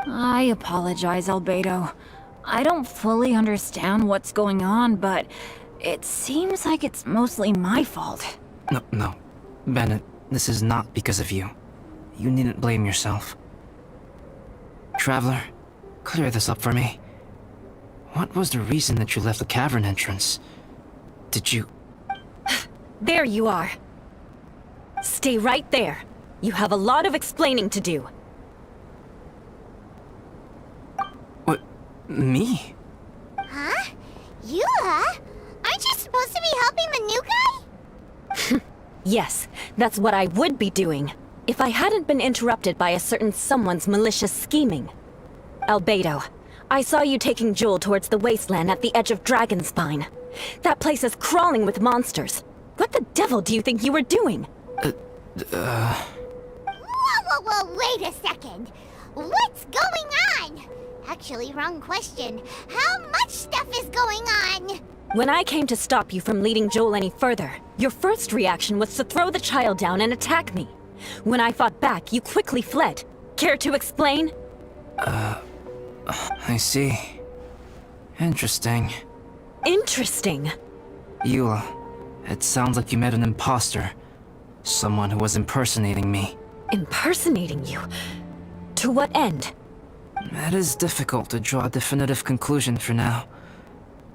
I apologize, Albedo. I don't fully understand what's going on, but it seems like it's mostly my fault. No. Bennett, this is not because of you. You needn't blame yourself. Traveler, clear this up for me. What was the reason that you left the cavern entrance? Did you... There you are. Stay right there. You have a lot of explaining to do. What? Me? Huh? Eula? Aren't you supposed to be helping the new guy? Yes, that's what I would be doing, if I hadn't been interrupted by a certain someone's malicious scheming. Albedo, I saw you taking Jewel towards the wasteland at the edge of Dragonspine. That place is crawling with monsters. What the devil do you think you were doing? Whoa, wait a second. What's going on? Actually, wrong question. How much stuff is going on? When I came to stop you from leading Joel any further, your first reaction was to throw the child down and attack me. When I fought back, you quickly fled. Care to explain? I see. Interesting. Interesting. Eula, it sounds like you met an imposter. Someone who was impersonating me. Impersonating you? To what end? It is difficult to draw a definitive conclusion for now.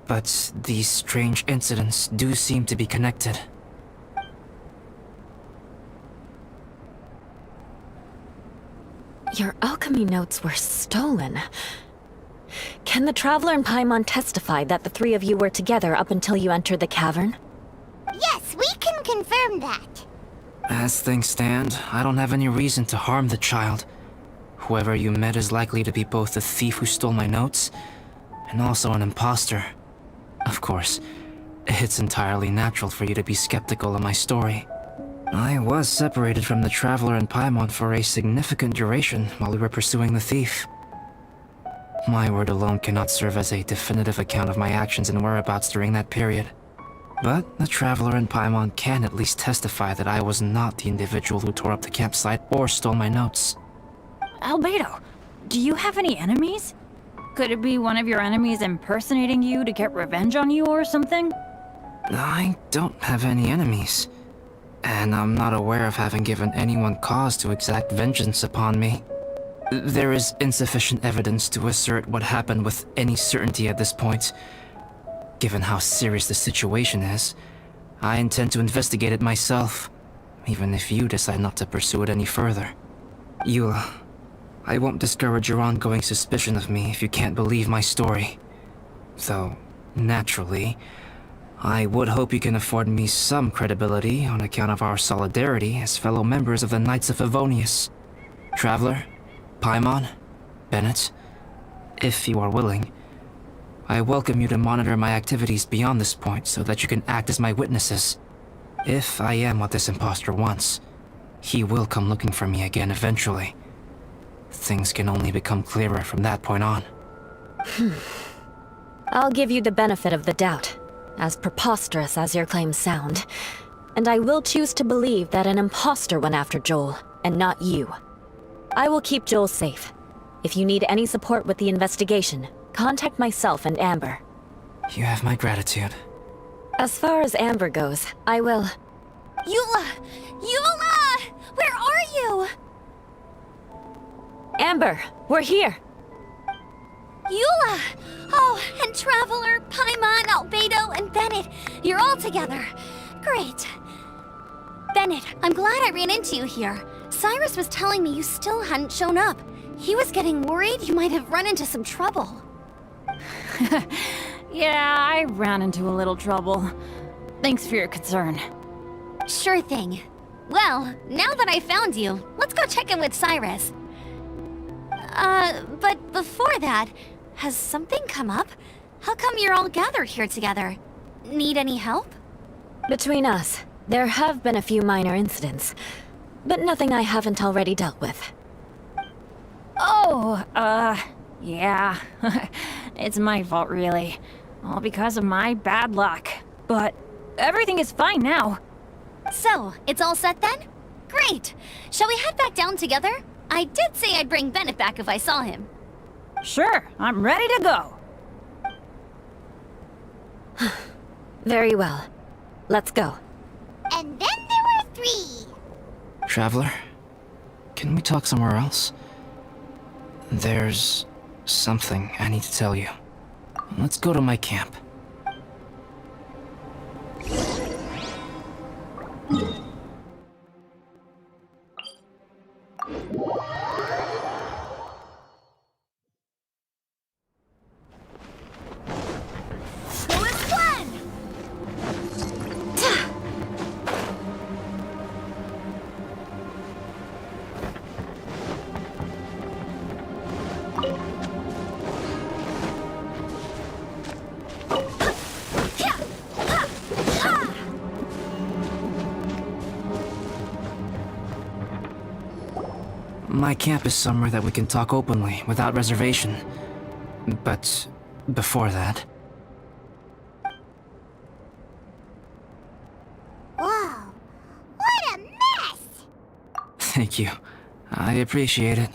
But these strange incidents do seem to be connected. Your alchemy notes were stolen. Can the Traveler and Paimon testify that the three of you were together up until you entered the cavern? Yes, we can confirm that. As things stand, I don't have any reason to harm the child. Whoever you met is likely to be both the thief who stole my notes, and also an imposter. Of course, it's entirely natural for you to be skeptical of my story. I was separated from the Traveler and Paimon for a significant duration while we were pursuing the thief. My word alone cannot serve as a definitive account of my actions and whereabouts during that period. But the Traveler and Paimon can at least testify that I was not the individual who tore up the campsite or stole my notes. Albedo, do you have any enemies? Could it be one of your enemies impersonating you to get revenge on you or something? I don't have any enemies. And I'm not aware of having given anyone cause to exact vengeance upon me. There is insufficient evidence to assert what happened with any certainty at this point. Given how serious the situation is, I intend to investigate it myself, even if you decide not to pursue it any further. Eula, I won't discourage your ongoing suspicion of me if you can't believe my story. Though, naturally, I would hope you can afford me some credibility on account of our solidarity as fellow members of the Knights of Favonius. Traveler, Paimon, Bennett, if you are willing, I welcome you to monitor my activities beyond this point so that you can act as my witnesses. If I am what this imposter wants, he will come looking for me again eventually. Things can only become clearer from that point on. I'll give you the benefit of the doubt, as preposterous as your claims sound. And I will choose to believe that an imposter went after Joel, and not you. I will keep Joel safe. If you need any support with the investigation, contact myself and Amber. You have my gratitude. As far as Amber goes, I will... Eula! Eula! Where are you? Amber, we're here! Eula! Oh, and Traveler, Paimon, Albedo, and Bennett. You're all together. Great. Bennett, I'm glad I ran into you here. Cyrus was telling me you still hadn't shown up. He was getting worried you might have run into some trouble. Yeah, I ran into a little trouble. Thanks for your concern. Sure thing. Well, now that I found you, let's go check in with Cyrus. But before that, has something come up? How come you're all gathered here together? Need any help? Between us, there have been a few minor incidents, but nothing I haven't already dealt with. Oh, yeah. It's my fault, really. All because of my bad luck. But everything is fine now. So, it's all set then? Great! Shall we head back down together? I did say I'd bring Bennett back if I saw him. Sure, I'm ready to go. Very well. Let's go. And then there were 3. Traveler, can we talk somewhere else? There's something I need to tell you. Let's go to my camp. My camp is somewhere that we can talk openly, without reservation. But before that... Whoa, what a mess! Thank you. I appreciate it.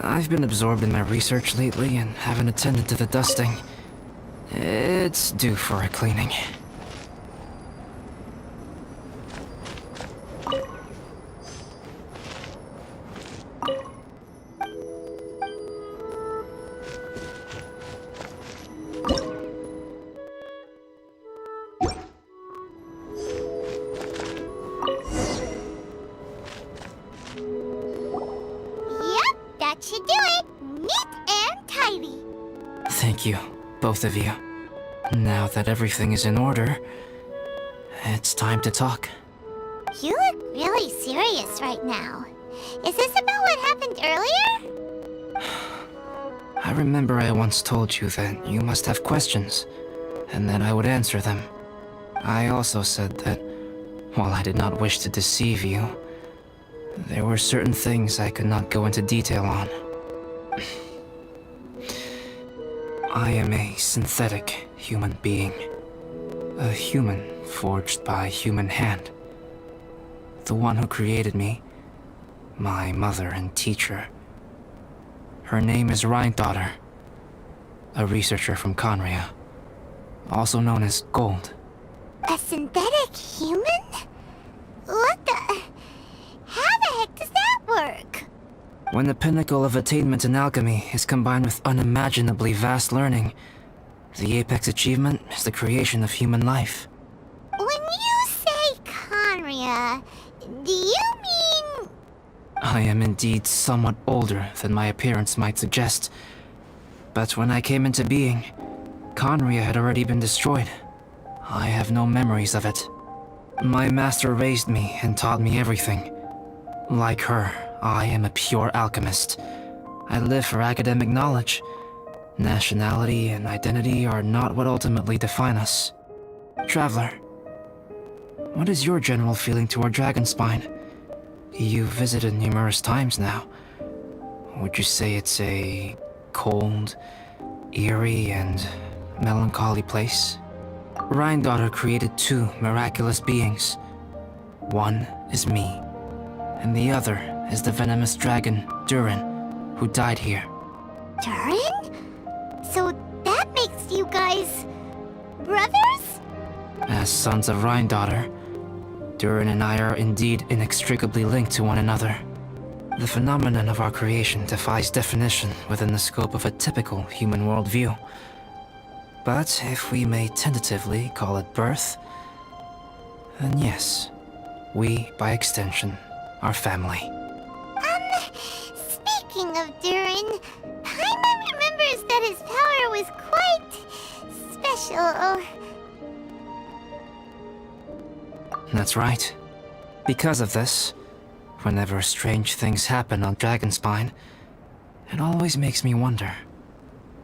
I've been absorbed in my research lately and haven't attended to the dusting. It's due for a cleaning. Yep, that should do it. Neat and tidy. Thank you, both of you. Now that everything is in order, it's time to talk. You look really serious right now. Is this about what happened earlier? I remember I once told you that you must have questions, and that I would answer them. I also said that, while I did not wish to deceive you, there were certain things I could not go into detail on. I am a synthetic human being. A human forged by human hand. The one who created me, my mother and teacher. Her name is Rhine-daughter, a researcher from Conria, also known as Gold. A synthetic human? What the... How the heck does that work? When the pinnacle of attainment in alchemy is combined with unimaginably vast learning, the apex achievement is the creation of human life. When you say Conria, do you mean... I am indeed somewhat older than my appearance might suggest. But when I came into being, Conria had already been destroyed. I have no memories of it. My master raised me and taught me everything. Like her, I am a pure alchemist. I live for academic knowledge. Nationality and identity are not what ultimately define us. Traveler, what is your general feeling toward Dragonspine? You've visited numerous times now. Would you say it's a cold, eerie, and melancholy place? Rhine-daughter created 2 miraculous beings. One is me, and the other is the venomous dragon, Durin, who died here. Durin? So that makes you guys... brothers? As sons of Rhine-daughter, Durin and I are indeed inextricably linked to one another. The phenomenon of our creation defies definition within the scope of a typical human worldview. But if we may tentatively call it birth, then yes, we, by extension, are family. Speaking of Durin, Paimon remembers that his power was quite... special. That's right. Because of this, whenever strange things happen on Dragonspine, it always makes me wonder.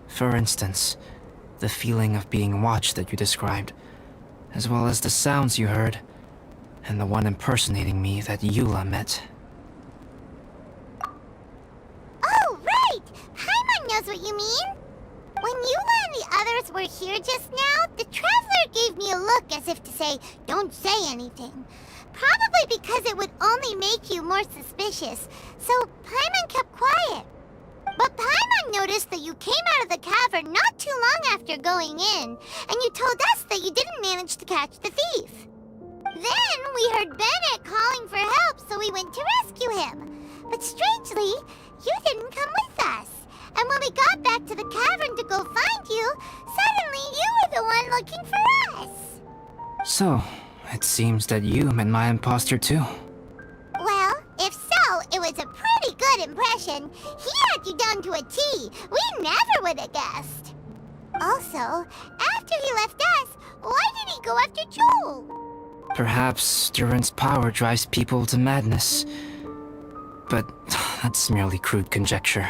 For instance, the feeling of being watched that you described, as well as the sounds you heard, and the one impersonating me that Eula met. Oh, right! Paimon knows what you mean! When Eula and the others were here just now, the Traveler gave say, "Don't say anything." Probably because it would only make you more suspicious, so Paimon kept quiet. But Paimon noticed that you came out of the cavern not too long after going in, and you told us that you didn't manage to catch the thief. Then we heard Bennett calling for help, so we went to rescue him. But strangely, you didn't come with us. And when we got back to the cavern to go find you, suddenly you were the one looking for us. So, it seems that you met my imposter too. Well, if so, it was a pretty good impression. He had you down to a T. We never would have guessed. Also, after he left us, why did he go after Joel? Perhaps Duran's power drives people to madness. But that's merely crude conjecture.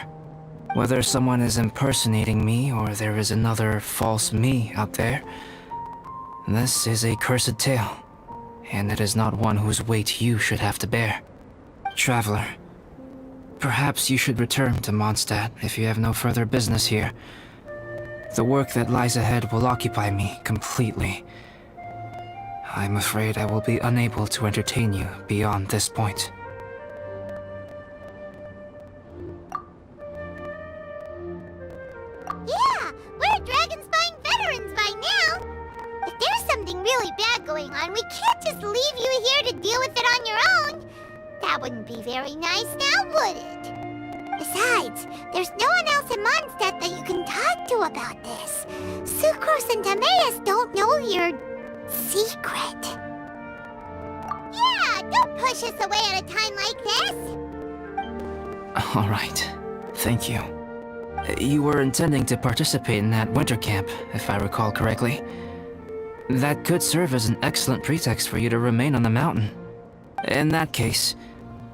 Whether someone is impersonating me or there is another false me out there, this is a cursed tale, and it is not one whose weight you should have to bear. Traveler, perhaps you should return to Mondstadt if you have no further business here. The work that lies ahead will occupy me completely. I'm afraid I will be unable to entertain you beyond this point. Yeah, we're dragon spying veterans by now. If there's something really bad going on, we can't just leave you here to deal with it on your own. That wouldn't be very nice now, would it? Besides, there's no one else in Mondstadt that you can talk to about this. Sucrose and Timaeus don't know your secret. Yeah, don't push us away at a time like this. All right, thank you. You were intending to participate in that winter camp, if I recall correctly. That could serve as an excellent pretext for you to remain on the mountain. In that case,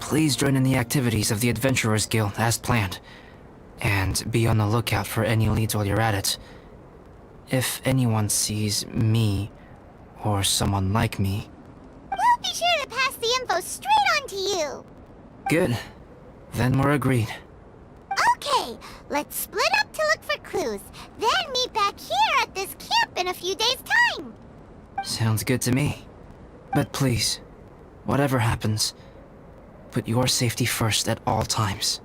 please join in the activities of the Adventurers Guild as planned. And be on the lookout for any leads while you're at it. If anyone sees me, or someone like me... We'll be sure to pass the info straight on to you. Good. Then we're agreed. Okay, let's split up to look for clues, then meet back here at this camp in a few days' time. Sounds good to me. But please, whatever happens, put your safety first at all times.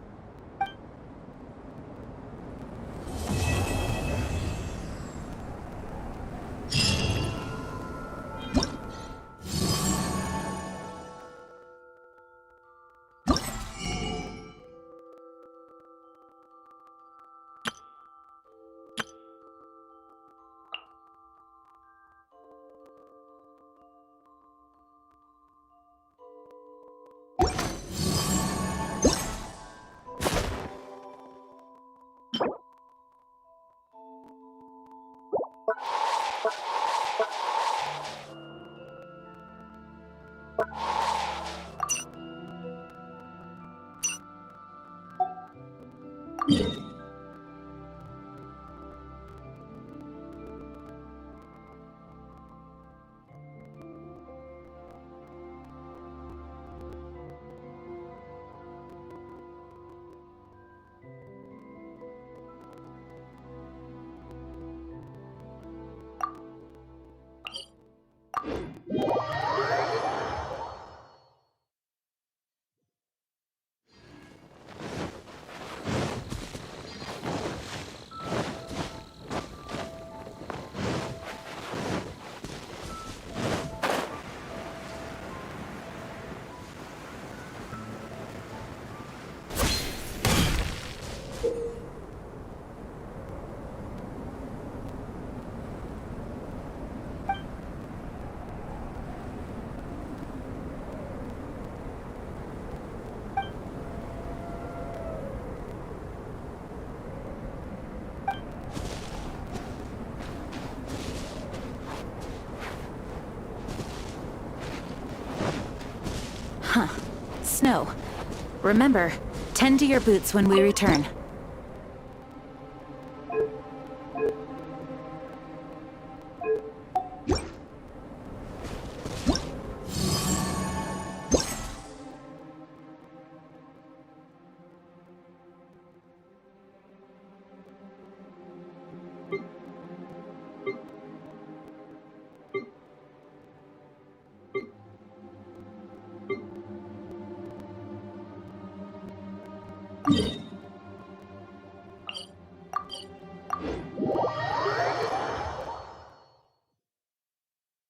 Snow. Remember, tend to your boots when we return. you.